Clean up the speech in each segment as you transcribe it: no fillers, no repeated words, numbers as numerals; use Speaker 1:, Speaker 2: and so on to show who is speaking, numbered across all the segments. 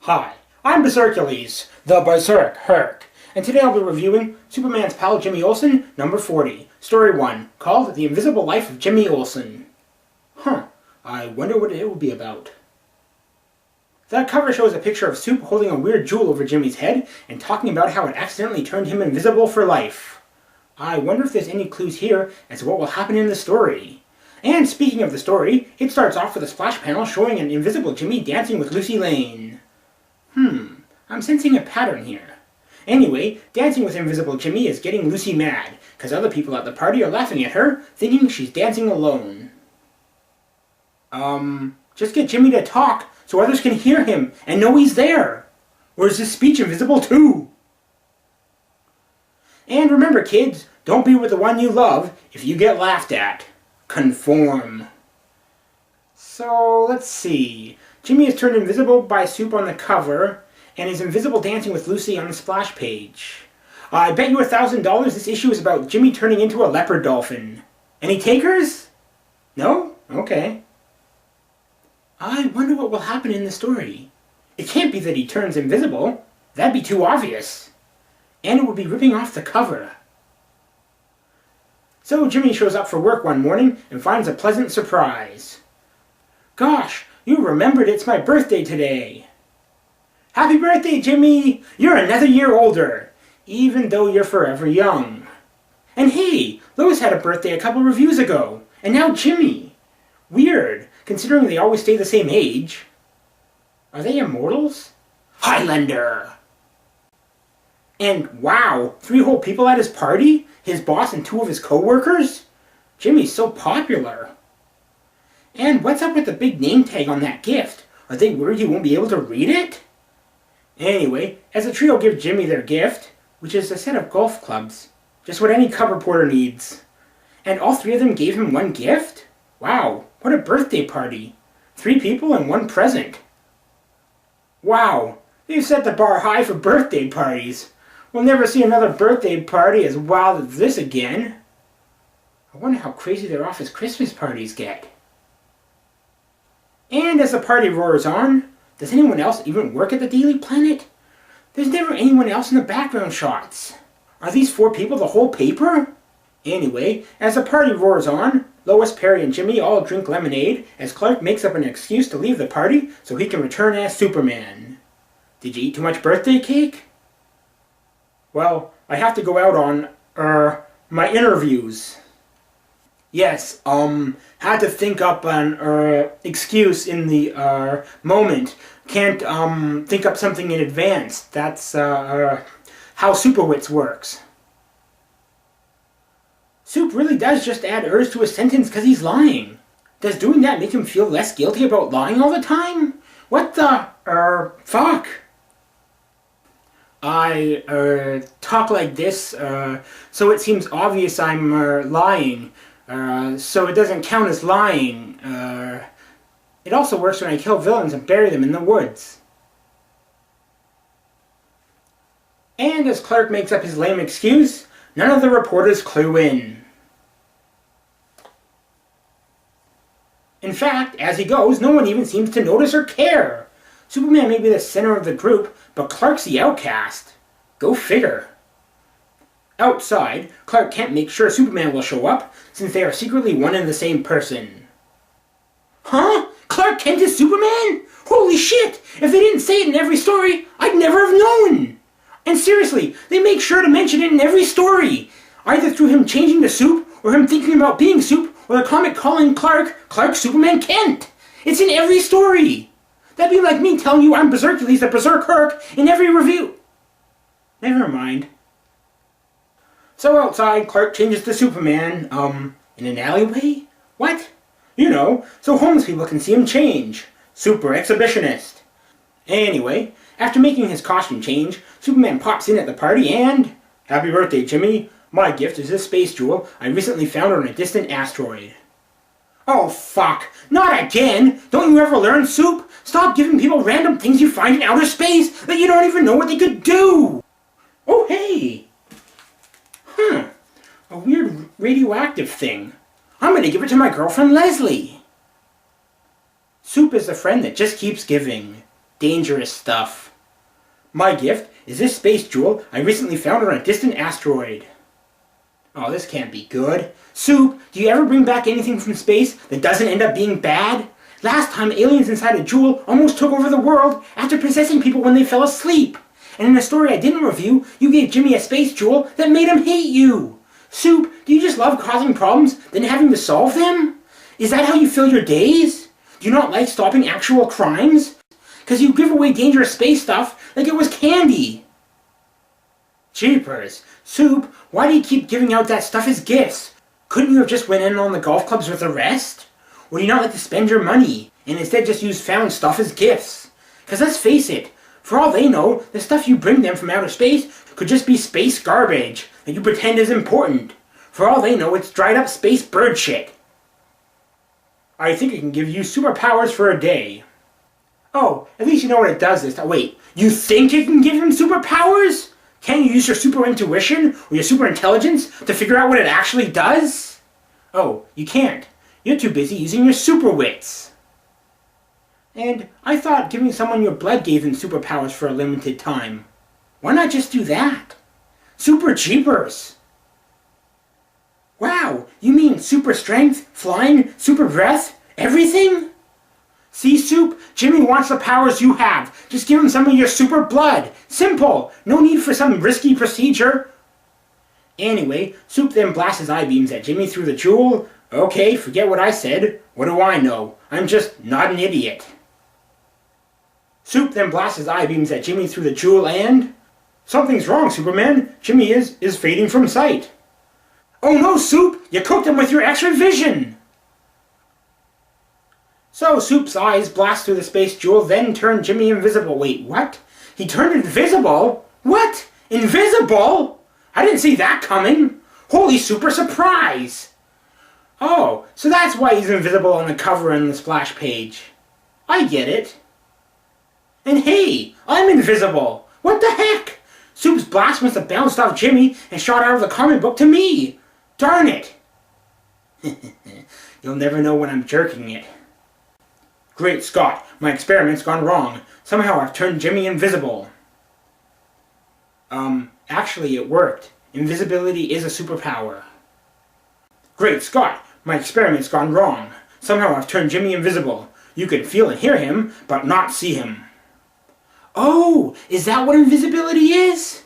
Speaker 1: Hi, I'm Bersercules, the Berserk Herc, and today I'll be reviewing Superman's pal Jimmy Olsen, number 40, Story 1, called The Invisible Life of Jimmy Olsen. I wonder what it will be about. That cover shows a picture of Soup holding a weird jewel over Jimmy's head and talking about how it accidentally turned him invisible for life. I wonder if there's any clues here as to what will happen in the story. And speaking of the story, it starts off with a splash panel showing an invisible Jimmy dancing with Lucy Lane. I'm sensing a pattern here. Anyway, dancing with invisible Jimmy is getting Lucy mad, because other people at the party are laughing at her, thinking she's dancing alone. Just get Jimmy to talk so others can hear him and know he's there. Or is his speech invisible too? And remember kids, don't be with the one you love if you get laughed at. Conform. So, let's see. Jimmy is turned invisible by Soup on the cover, and is invisible dancing with Lucy on the splash page. I bet you $1,000 this issue is about Jimmy turning into a leopard dolphin. Any takers? No? Okay. I wonder what will happen in the story. It can't be that he turns invisible. That'd be too obvious. And it would be ripping off the cover. So Jimmy shows up for work one morning and finds a pleasant surprise. Gosh, you remembered it's my birthday today. Happy birthday, Jimmy! You're another year older, even though you're forever young. And hey, Lois had a birthday a couple reviews ago, and now Jimmy. Weird, considering they always stay the same age. Are they immortals? Highlander! And wow, 3 whole people at his party? His boss and 2 of his co-workers? Jimmy's so popular. And what's up with the big name tag on that gift? Are they worried he won't be able to read it? Anyway, as the trio give Jimmy their gift, which is a set of golf clubs, just what any cub reporter needs. And all 3 of them gave him one gift? Wow, what a birthday party. 3 people and 1 present. Wow, they've set the bar high for birthday parties. We'll never see another birthday party as wild as this again. I wonder how crazy their office Christmas parties get. And as the party roars on, does anyone else even work at the Daily Planet? There's never anyone else in the background shots. Are these 4 people the whole paper? Anyway, as the party roars on, Lois, Perry, and Jimmy all drink lemonade as Clark makes up an excuse to leave the party so he can return as Superman. Did you eat too much birthday cake? Well, I have to go out on, my interviews. Yes, had to think up an, excuse in the, moment. Can't, think up something in advance. That's, how Superwits works. Soup really does just add ers to a sentence because he's lying. Does doing that make him feel less guilty about lying all the time? What the, fuck? I, talk like this, so it seems obvious I'm, lying. So it doesn't count as lying. It also works when I kill villains and bury them in the woods. And as Clark makes up his lame excuse, none of the reporters clue in. In fact, as he goes, no one even seems to notice or care. Superman may be the center of the group, but Clark's the outcast. Go figure. Outside, Clark can't make sure Superman will show up, since they are secretly one and the same person. Huh? Clark Kent is Superman? Holy shit! If they didn't say it in every story, I'd never have known! And seriously, they make sure to mention it in every story! Either through him changing to Soup, or him thinking about being Soup, or the comic calling Clark Superman Kent! It's in every story! That'd be like me telling you I'm Bersercules the Berserk Herc in every review. Never mind. So outside, Clark changes to Superman, in an alleyway? What? You know, so homeless people can see him change. Super exhibitionist. Anyway, after making his costume change, Superman pops in at the party and... Happy birthday, Jimmy. My gift is this space jewel I recently found on a distant asteroid. Oh, fuck. Not again! Don't you ever learn, Soup? Stop giving people random things you find in outer space that you don't even know what they could do! Oh, hey! A weird radioactive thing. I'm gonna give it to my girlfriend Leslie. Soup is the friend that just keeps giving. dangerous stuff. My gift is this space jewel I recently found on a distant asteroid. Oh, this can't be good. Soup, do you ever bring back anything from space that doesn't end up being bad? Last time, aliens inside a jewel almost took over the world after possessing people when they fell asleep. And in a story I didn't review, you gave Jimmy a space jewel that made him hate you. Soup, do you just love causing problems, then having to solve them? Is that how you fill your days? Do you not like stopping actual crimes? Because you give away dangerous space stuff like it was candy. Jeepers. Soup, why do you keep giving out that stuff as gifts? Couldn't you have just went in on the golf clubs with the rest? Or do you not like to spend your money, and instead just use found stuff as gifts? Because let's face it, for all they know, the stuff you bring them from outer space could just be space garbage that you pretend is important. For all they know, it's dried up space bird shit. I think it can give you superpowers for a day. Oh, at least you know what it does this time. Wait, you think it can give him superpowers? Can't you use your super intuition or your super intelligence to figure out what it actually does? Oh, you can't. You're too busy using your super wits. And I thought giving someone your blood gave them superpowers for a limited time. Why not just do that? Super jeepers! Wow, you mean super strength, flying, super breath, everything? See, Soup, Jimmy wants the powers you have. Just give him some of your super blood. Simple. No need for some risky procedure. Anyway, Soup then blasts his eye beams at Jimmy through the jewel. Okay, forget what I said. What do I know? I'm just not an idiot. Soup then blasts his eye beams at Jimmy through the jewel and... Something's wrong, Superman. Jimmy is fading from sight. Oh no, Soup! You cooked him with your extra vision! So Soup's eyes blast through the space jewel, then turn Jimmy invisible. Wait, what? He turned invisible? What? Invisible? I didn't see that coming. Holy super surprise! Oh, so that's why he's invisible on the cover and the splash page. I get it. And hey, I'm invisible. What the heck? Soup's blast must have bounced off Jimmy and shot out of the comic book to me. Darn it. You'll never know when I'm jerking it. Great Scott, my experiment's gone wrong. Somehow I've turned Jimmy invisible. Actually it worked. Invisibility is a superpower. Great Scott, my experiment's gone wrong. Somehow I've turned Jimmy invisible. You can feel and hear him, but not see him. Oh, is that what invisibility is?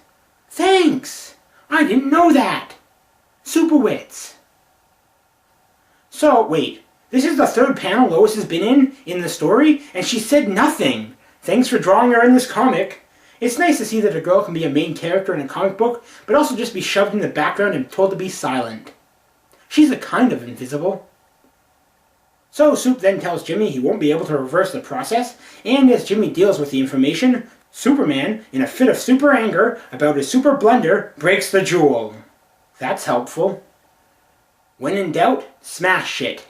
Speaker 1: Thanks. I didn't know that. Superwits. So, wait. This is the third panel Lois has been in the story, and she said nothing. Thanks for drawing her in this comic. It's nice to see that a girl can be a main character in a comic book, but also just be shoved in the background and told to be silent. She's a kind of invisible. So Soup then tells Jimmy he won't be able to reverse the process, and as Jimmy deals with the information, Superman, in a fit of super anger about his super blunder, breaks the jewel. That's helpful. When in doubt, smash shit.